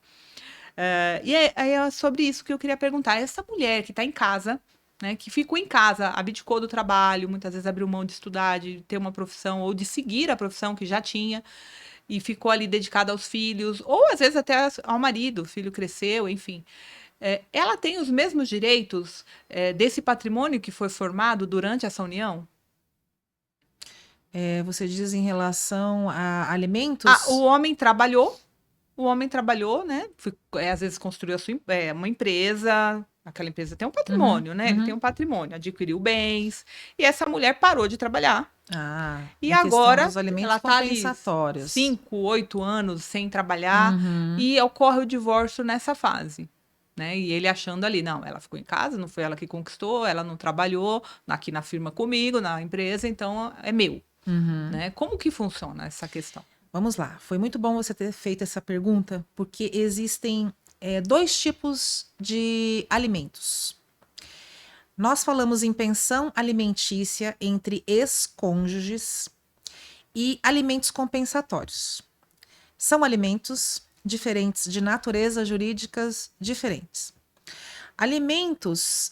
E é sobre isso que eu queria perguntar. Essa mulher que está em casa, né, que ficou em casa, abdicou do trabalho, muitas vezes abriu mão de estudar, de ter uma profissão, ou de seguir a profissão que já tinha, e ficou ali dedicada aos filhos, ou às vezes até ao marido, o filho cresceu, enfim. Ela tem os mesmos direitos desse patrimônio que foi formado durante essa união? Você diz em relação a alimentos? O homem trabalhou, né? Às vezes construiu uma empresa, aquela empresa tem um patrimônio, né? Ele tem um patrimônio, adquiriu bens, e essa mulher parou de trabalhar. E agora ela está ali 5, 8 anos sem trabalhar e ocorre o divórcio nessa fase. Né? E ele achando ali, não, ela ficou em casa, não foi ela que conquistou, ela não trabalhou aqui na firma comigo, na empresa, então é meu. Né? Como que funciona essa questão? Vamos lá, foi muito bom você ter feito essa pergunta, porque existem 2 tipos de alimentos. Nós falamos em pensão alimentícia entre ex-cônjuges e alimentos compensatórios. São alimentos diferentes, de natureza jurídicas diferentes. Alimentos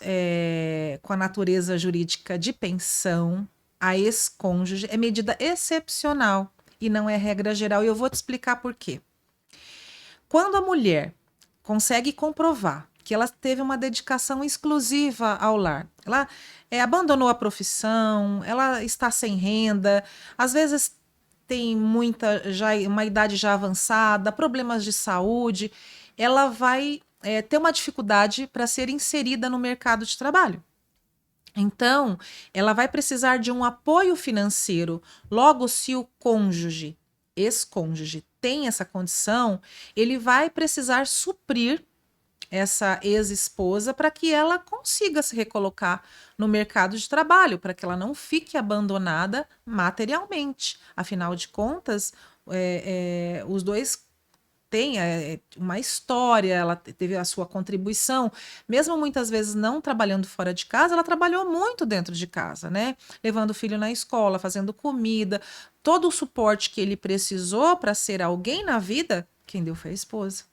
com a natureza jurídica de pensão a ex-cônjuge é medida excepcional e não é regra geral, e eu vou te explicar por quê. Quando a mulher consegue comprovar que ela teve uma dedicação exclusiva ao lar, ela abandonou a profissão, ela está sem renda, às vezes tem uma idade já avançada, problemas de saúde, ela vai ter uma dificuldade para ser inserida no mercado de trabalho. Então, ela vai precisar de um apoio financeiro. Logo, se o cônjuge, ex-cônjuge, tem essa condição, ele vai precisar suprir essa ex-esposa para que ela consiga se recolocar no mercado de trabalho, para que ela não fique abandonada materialmente. Afinal de contas, os dois têm uma história, ela teve a sua contribuição, mesmo muitas vezes não trabalhando fora de casa, ela trabalhou muito dentro de casa, né? Levando o filho na escola, fazendo comida, todo o suporte que ele precisou para ser alguém na vida, quem deu foi a esposa.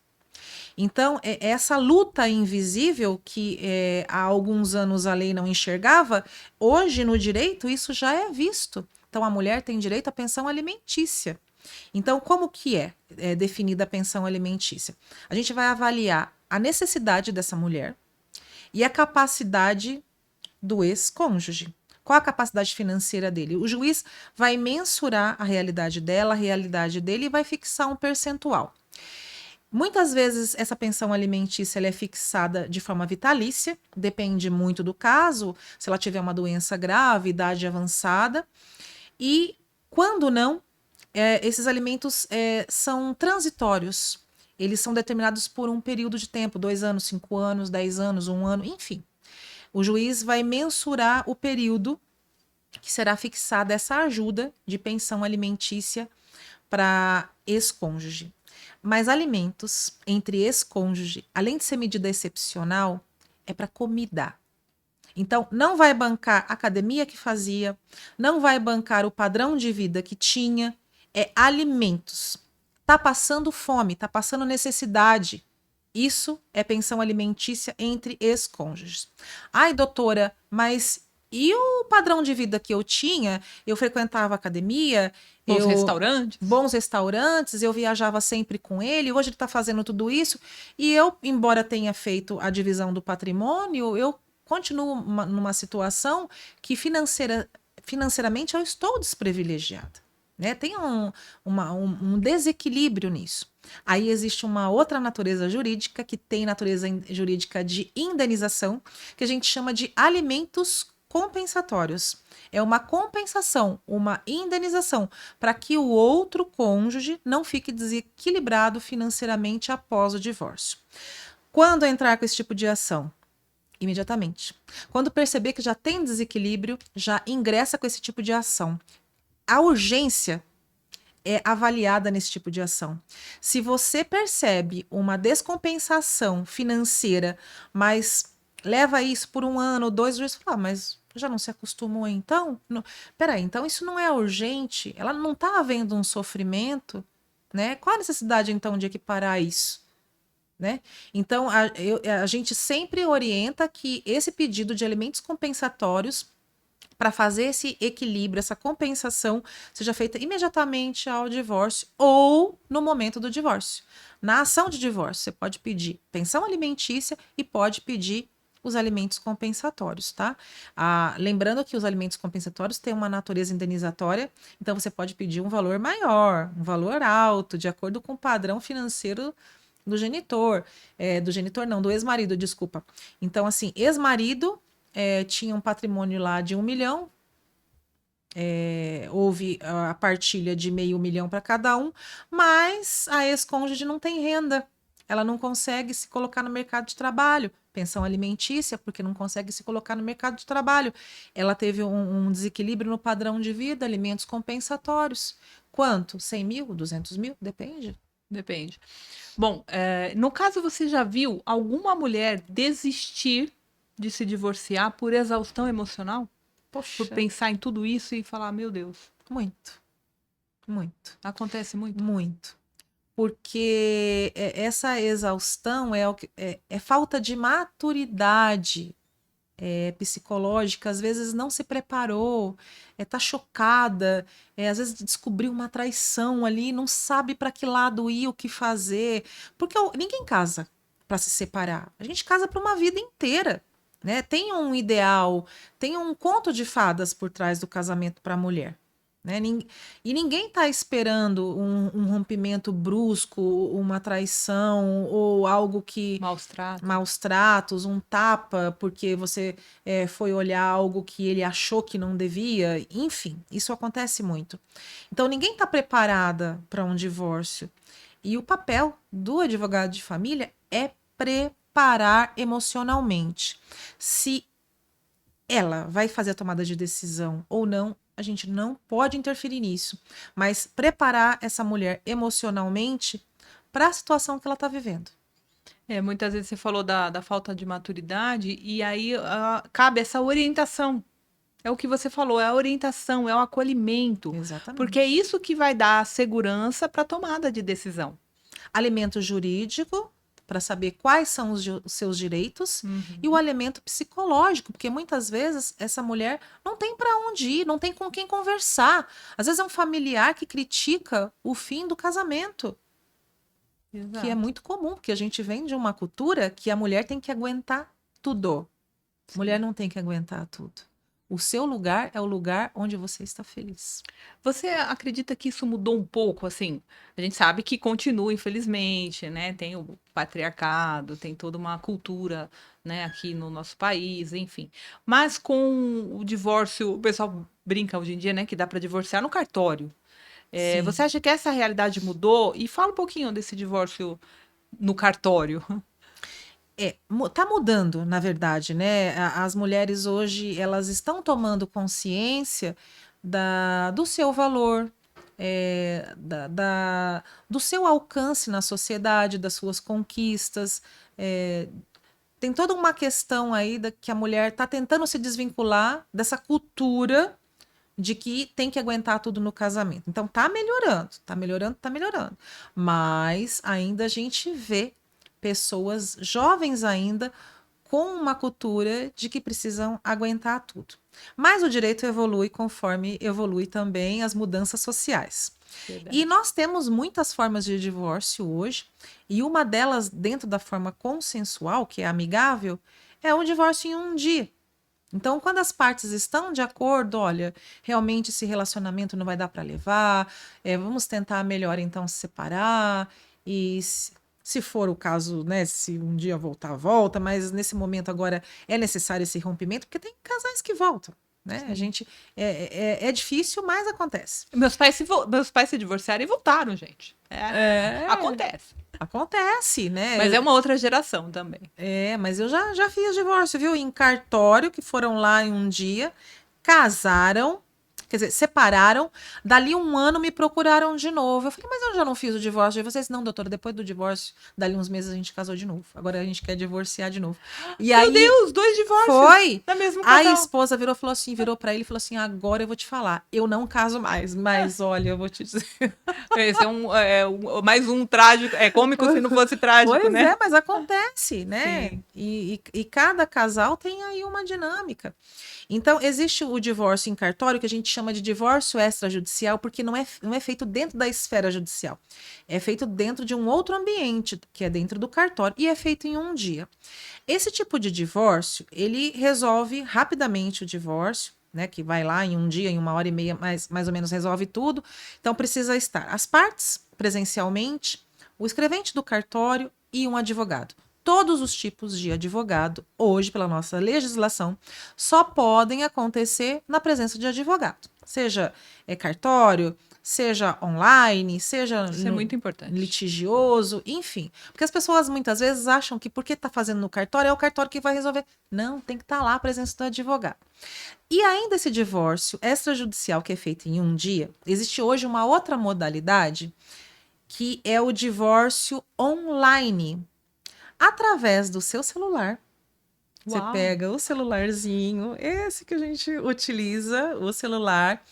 Então, essa luta invisível que há alguns anos a lei não enxergava, hoje no direito isso já é visto. Então, a mulher tem direito à pensão alimentícia. Então, como que é definida a pensão alimentícia? A gente vai avaliar a necessidade dessa mulher e a capacidade do ex-cônjuge. Qual a capacidade financeira dele? O juiz vai mensurar a realidade dela, a realidade dele e vai fixar um percentual. Muitas vezes essa pensão alimentícia ela é fixada de forma vitalícia, depende muito do caso, se ela tiver uma doença grave, idade avançada, e quando não, esses alimentos são transitórios. Eles são determinados por um período de tempo, 2 anos, 5 anos, 10 anos, 1 ano, enfim. O juiz vai mensurar o período que será fixada essa ajuda de pensão alimentícia para ex-cônjuge. Mas alimentos entre ex-cônjuge, além de ser medida excepcional, é para comida. Então, não vai bancar a academia que fazia, não vai bancar o padrão de vida que tinha, é alimentos. Tá passando fome, tá passando necessidade. Isso é pensão alimentícia entre ex-cônjuges. Ai, doutora, mas e o padrão de vida que eu tinha? Eu frequentava academia, bons restaurantes, eu viajava sempre com ele, hoje ele está fazendo tudo isso, e eu, embora tenha feito a divisão do patrimônio, eu continuo numa situação que financeiramente eu estou desprivilegiada. Né? Tem um desequilíbrio nisso. Aí existe uma outra natureza jurídica, que tem natureza jurídica de indenização, que a gente chama de alimentos compensatórios. É uma compensação, uma indenização, para que o outro cônjuge não fique desequilibrado financeiramente após o divórcio. Quando entrar com esse tipo de ação? Imediatamente. Quando perceber que já tem desequilíbrio, já ingressa com esse tipo de ação. A urgência é avaliada nesse tipo de ação. Se você percebe uma descompensação financeira, mas leva isso por 1 ano, 2, o juiz fala, mas já não se acostumou então? Peraí, então isso não é urgente? Ela não está havendo um sofrimento? Né? Qual a necessidade então de equiparar isso? Né? Então, a gente sempre orienta que esse pedido de alimentos compensatórios, para fazer esse equilíbrio, essa compensação, seja feita imediatamente ao divórcio ou no momento do divórcio. Na ação de divórcio, você pode pedir pensão alimentícia e pode pedir os alimentos compensatórios, tá? Lembrando que os alimentos compensatórios têm uma natureza indenizatória, então você pode pedir um valor maior, um valor alto, de acordo com o padrão financeiro do genitor, do ex-marido, desculpa. Então, assim, ex-marido tinha um patrimônio lá de 1 milhão, houve a partilha de meio milhão para cada um, mas a ex-cônjuge não tem renda, ela não consegue se colocar no mercado de trabalho, pensão alimentícia, porque não consegue se colocar no mercado de trabalho. Ela teve um desequilíbrio no padrão de vida, alimentos compensatórios. Quanto? 100 mil? 200 mil? Depende. Depende. Bom, no caso, você já viu alguma mulher desistir de se divorciar por exaustão emocional? Poxa. Por pensar em tudo isso e falar, meu Deus. Muito. Muito. Acontece muito? Muito. Porque essa exaustão é falta de maturidade psicológica, às vezes não se preparou, tá chocada, às vezes descobriu uma traição ali, não sabe para que lado ir, o que fazer. Porque ninguém casa para se separar. A gente casa para uma vida inteira. Né? Tem um ideal, tem um conto de fadas por trás do casamento para a mulher. Né? E ninguém está esperando um rompimento brusco, uma traição ou algo que... Maus tratos, um tapa porque você foi olhar algo que ele achou que não devia. Enfim, isso acontece muito. Então, ninguém está preparada para um divórcio. E o papel do advogado de família é preparar emocionalmente. Se ela vai fazer a tomada de decisão ou não, a gente não pode interferir nisso, mas preparar essa mulher emocionalmente para a situação que ela está vivendo. Muitas vezes você falou da falta de maturidade e aí cabe essa orientação. É o que você falou, é a orientação, é o acolhimento. Exatamente. Porque é isso que vai dar segurança para a tomada de decisão. Alimento jurídico, para saber quais são os seus direitos, e o alinhamento psicológico, porque muitas vezes essa mulher não tem para onde ir, não tem com quem conversar. Às vezes é um familiar que critica o fim do casamento, que é muito comum, porque a gente vem de uma cultura que a mulher tem que aguentar tudo. Sim. Mulher não tem que aguentar tudo. O seu lugar é o lugar onde você está feliz. Você acredita que isso mudou um pouco, assim? A gente sabe que continua, infelizmente, né? Tem o patriarcado, tem toda uma cultura, né, aqui no nosso país, enfim. Mas com o divórcio, o pessoal brinca hoje em dia, né, que dá para divorciar no cartório. Sim. Você acha que essa realidade mudou? E fala um pouquinho desse divórcio no cartório. Tá mudando, na verdade, né? As mulheres hoje, elas estão tomando consciência do seu valor, do seu alcance na sociedade, das suas conquistas. Tem toda uma questão aí que a mulher está tentando se desvincular dessa cultura de que tem que aguentar tudo no casamento. Então tá melhorando, tá melhorando, tá melhorando. Mas ainda a gente vê pessoas jovens ainda com uma cultura de que precisam aguentar tudo. Mas o direito evolui conforme evolui também as mudanças sociais. Verdade. E nós temos muitas formas de divórcio hoje, e uma delas, dentro da forma consensual, que é amigável, é o divórcio em um dia. Então, quando as partes estão de acordo, olha, realmente esse relacionamento não vai dar para levar, vamos tentar melhor então se separar, e se for o caso, né, se um dia voltar, volta, mas nesse momento agora é necessário esse rompimento, porque tem casais que voltam, né? Sim. A gente, é difícil, mas acontece. Meus pais se divorciaram e voltaram, gente. Acontece. Acontece, né? Mas é uma outra geração também. Mas eu já fiz divórcio, viu? Em cartório, que foram lá em um dia, casaram, quer dizer, separaram, dali um ano me procuraram de novo. Eu falei, mas eu já não fiz o divórcio. E vocês, não, doutora, depois do divórcio, dali uns meses a gente casou de novo. Agora a gente quer divorciar de novo. E Meu Deus, 2 divórcios foi. da mesma A casal. esposa virou pra ele e falou assim, agora eu vou te falar, eu não caso mais, mas olha, eu vou te dizer. Esse mais um trágico, cômico se não fosse trágico, Pois né? mas acontece, né? Sim. E cada casal tem aí uma dinâmica. Então, existe o divórcio em cartório, que a gente chama de divórcio extrajudicial, porque não é feito dentro da esfera judicial. É feito dentro de um outro ambiente, que é dentro do cartório, e é feito em um dia. Esse tipo de divórcio, ele resolve rapidamente o divórcio, né, que vai lá em um dia, em 1h30, mais ou menos resolve tudo. Então, precisa estar as partes presencialmente, o escrevente do cartório e um advogado. Todos os tipos de advogado, hoje, pela nossa legislação, só podem acontecer na presença de advogado. Seja cartório, seja online, seja Isso é muito importante. litigioso, enfim. Porque as pessoas muitas vezes acham que porque está fazendo no cartório, é o cartório que vai resolver. Não, tem que estar lá a presença do advogado. E ainda esse divórcio extrajudicial que é feito em um dia, existe hoje uma outra modalidade, que é o divórcio online. Através do seu celular. Você pega o celularzinho, esse que a gente utiliza, o celular,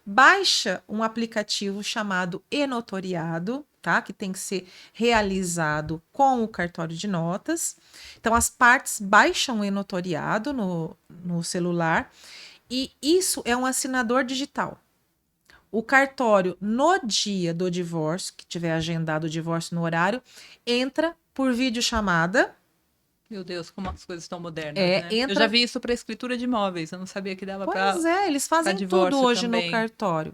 baixa um aplicativo chamado e-notoriado, tá? Que tem que ser realizado com o cartório de notas. Então, as partes baixam o e-notoriado no celular, e isso é um assinador digital. O cartório, no dia do divórcio, que tiver agendado o divórcio no horário, entra por videochamada. Meu Deus, como as coisas estão modernas, né? Eu já vi isso para escritura de imóveis, eu não sabia que dava para. Pois eles fazem tudo hoje também no cartório.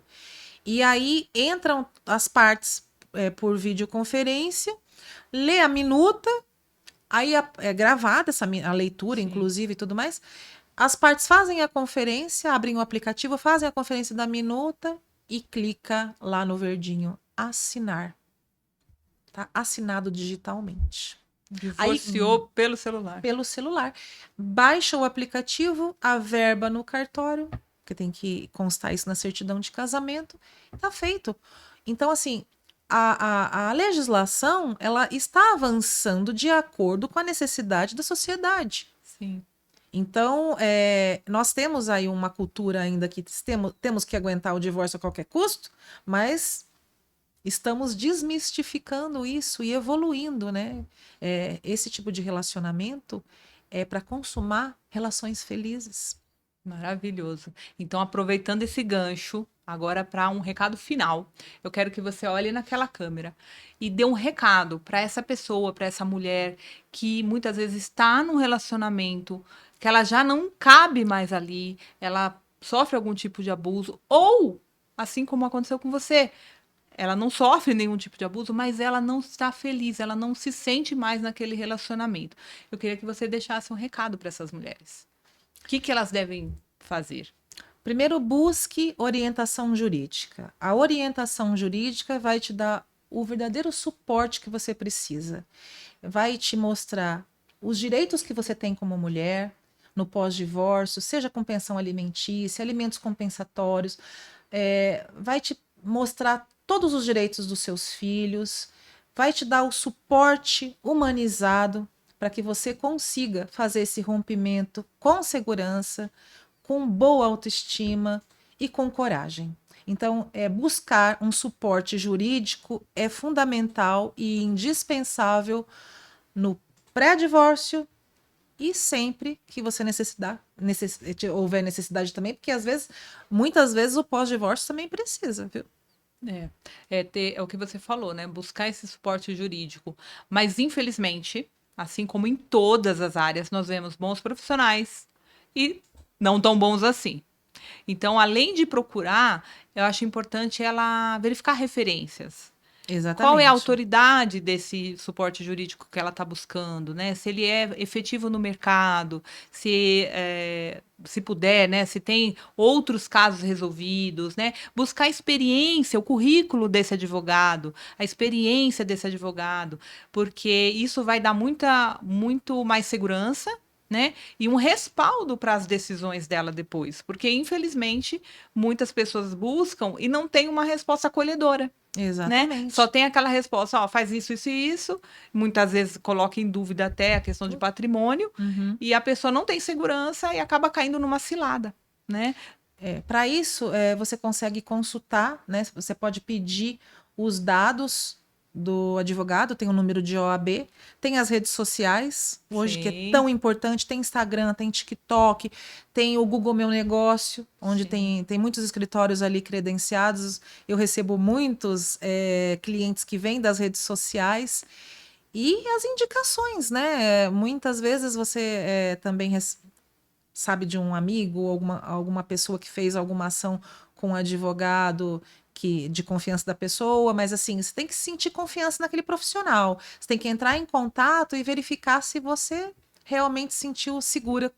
E aí entram as partes por videoconferência, lê a minuta, aí é gravada a leitura, inclusive, e tudo mais. As partes fazem a conferência, abrem o aplicativo, fazem a conferência da minuta e clica lá no verdinho, assinar. Tá assinado digitalmente. Divorciou pelo celular. Pelo celular. Baixa o aplicativo, averba no cartório, porque tem que constar isso na certidão de casamento, tá feito. Então, assim, a legislação, ela está avançando de acordo com a necessidade da sociedade. Sim. Então, nós temos aí uma cultura ainda que temos que aguentar o divórcio a qualquer custo, mas Estamos desmistificando isso e evoluindo, né? Esse tipo de relacionamento é para consumar relações felizes. Maravilhoso. Então, aproveitando esse gancho, agora para um recado final, eu quero que você olhe naquela câmera e dê um recado para essa pessoa, para essa mulher que muitas vezes está num relacionamento que ela já não cabe mais ali, ela sofre algum tipo de abuso, ou, assim como aconteceu com você, ela não sofre nenhum tipo de abuso, mas ela não está feliz, ela não se sente mais naquele relacionamento. Eu queria que você deixasse um recado para essas mulheres. O que que elas devem fazer? Primeiro, busque orientação jurídica. A orientação jurídica vai te dar o verdadeiro suporte que você precisa. Vai te mostrar os direitos que você tem como mulher no pós-divórcio, seja com pensão alimentícia, alimentos compensatórios, vai te mostrar todos os direitos dos seus filhos, vai te dar o suporte humanizado para que você consiga fazer esse rompimento com segurança, com boa autoestima e com coragem. Então, buscar um suporte jurídico é fundamental e indispensável no pré-divórcio e sempre que você houver necessidade também, porque muitas vezes o pós-divórcio também precisa, viu? É o que você falou, né? Buscar esse suporte jurídico. Mas, infelizmente, assim como em todas as áreas, nós vemos bons profissionais e não tão bons assim. Então, além de procurar, eu acho importante ela verificar referências. Qual é a Exatamente. autoridade desse suporte jurídico que ela está buscando, né? Se ele é efetivo no mercado, se puder, né? Se tem outros casos resolvidos, né? Buscar a experiência, o currículo desse advogado, a experiência desse advogado, porque isso vai dar muito mais segurança, né? E um respaldo para as decisões dela depois, porque infelizmente muitas pessoas buscam e não tem uma resposta acolhedora, né? Só Exatamente. tem aquela resposta, ó, faz isso, isso e isso. Muitas vezes coloca em dúvida até a questão de patrimônio Uhum. e a pessoa não tem segurança e acaba caindo numa cilada, né? Para isso, você consegue consultar, né? Você pode pedir os dados do advogado, tem o número de OAB, tem as redes sociais, hoje que é Sim, tão importante, tem Instagram, tem TikTok, tem o Google Meu Negócio, onde sim. tem muitos escritórios ali credenciados. Eu recebo muitos clientes que vêm das redes sociais. E as indicações, né? Muitas vezes você também sabe de um amigo ou alguma pessoa que fez alguma ação com um advogado de confiança da pessoa, mas assim, você tem que sentir confiança naquele profissional. Você tem que entrar em contato e verificar se você realmente se sentiu segura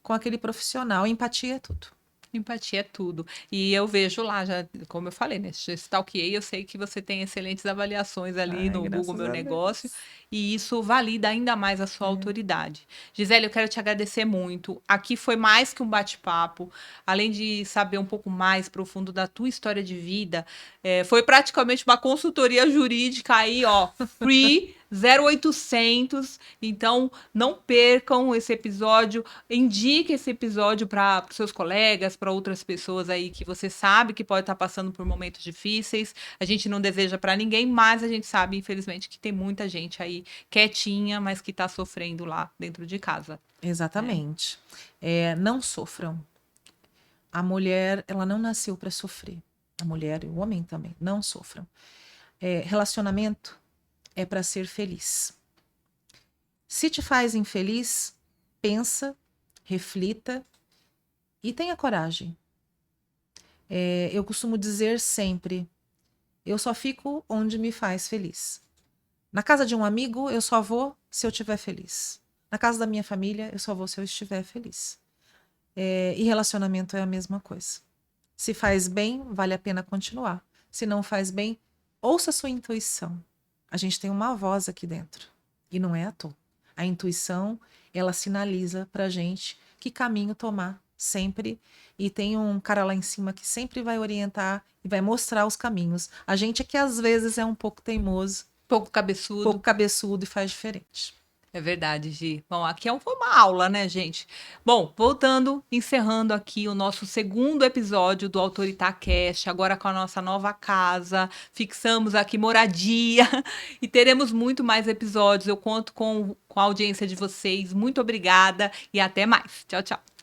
com aquele profissional. Empatia é tudo. Empatia é tudo. E eu vejo lá, já, como eu falei, né? Já stalkeei, eu sei que você tem excelentes avaliações ali Ai, no Google graças Meu a Negócio, Deus. e isso valida ainda mais a sua autoridade. Gisele, eu quero te agradecer muito. Aqui foi mais que um bate-papo, além de saber um pouco mais profundo da tua história de vida, foi praticamente uma consultoria jurídica aí, ó, free. 0800, então não percam esse episódio, indique esse episódio para os seus colegas, para outras pessoas aí que você sabe que pode estar passando por momentos difíceis. A gente não deseja para ninguém, mas a gente sabe, infelizmente, que tem muita gente aí quietinha, mas que está sofrendo lá dentro de casa, né? Exatamente. Não sofram. A mulher, ela não nasceu para sofrer. A mulher e o homem também não sofram. Relacionamento é para ser feliz. Se te faz infeliz, pensa, reflita e tenha coragem. Eu costumo dizer sempre: eu só fico onde me faz feliz. Na casa de um amigo, eu só vou se eu estiver feliz. Na casa da minha família, eu só vou se eu estiver feliz. E relacionamento é a mesma coisa. Se faz bem, vale a pena continuar. Se não faz bem, ouça a sua intuição. A gente tem uma voz aqui dentro e não é à toa. A intuição, ela sinaliza pra gente que caminho tomar sempre e tem um cara lá em cima que sempre vai orientar e vai mostrar os caminhos. A gente é que às vezes é um pouco teimoso, Pouco pouco cabeçudo. cabeçudo e faz diferente. É verdade, Gi. Bom, aqui foi uma aula, né, gente? Bom, voltando, encerrando aqui o nosso segundo episódio do AutoritarCast, agora com a nossa nova casa, fixamos aqui moradia e teremos muito mais episódios. Eu conto com a audiência de vocês. Muito obrigada e até mais. Tchau, tchau.